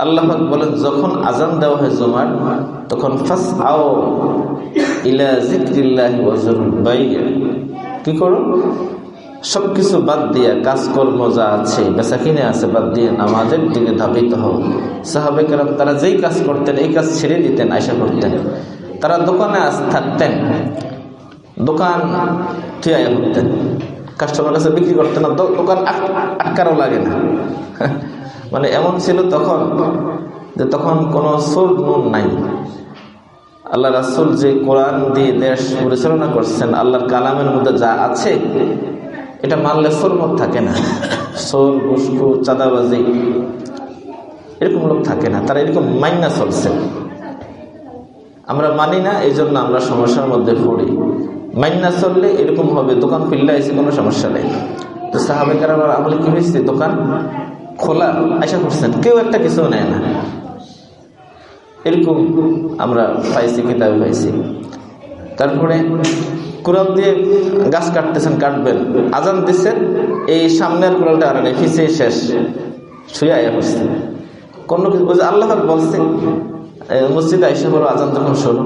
আল্লাহ পাক বলেন যখন আজান দেওয়া হয় জুমার তখন ফাসআউ ইলা যিকরিল্লাহি ওয়া যারুল বাই', কি করো সবকিছু বাদ দিয়ে কাজকর্ম যা আছে বেচাকিনে আছে বাদ দিয়ে নামাজের দিকে ধাবিত হও। সাহাবে কেরাম তারা যেই কাজ করতেন এই কাজ ছেড়ে দিতেন, আয়সা করতেন। তারা দোকানে থাকতেন, দোকান থুয়ে করতেন, কাস্টমার কাছে বিক্রি করতেন না, দোকান আটকারও লাগে না। মানে এমন ছিল তখন যে তখন কোনো সোর নুন নাই। আল্লাহ রাসূল যে কোরআন দিয়ে দেশ পরিচালনা করছেন, আল্লাহর কালামের মধ্যে যা আছে এটা মানলে সোরমত থাকে না। সোর, ঘুষখু, চাঁদাবাজি এরকম লোক থাকে না, তারা এরকম মাইনা চলছে। আমরা মানি না, এই জন্য আমরা সমস্যার মধ্যে পড়ি। মাইনা চললে এরকম হবে, দোকান খুললে এসে কোনো সমস্যা নেই। তো সাহাবে কেরাম আমলে কি হয়েছে, দোকান খোলা আশা করছেন, কেউ একটা কিছু নেয় না। এরকম আমরা পাইছি, কিতাবে পাইছি। তারপরে কুড়াল দিয়ে গাছ কাটতেছেন, কাটবেন, আজান দিচ্ছেন, এই সামনের কুড়ালটা আর নেই, পিছিয়ে শেষ, শুয়ে আয়া করছেন। কোনো কিছু আল্লাহ বলছে মসজিদে আইসা বলো আজান যখন শোনো,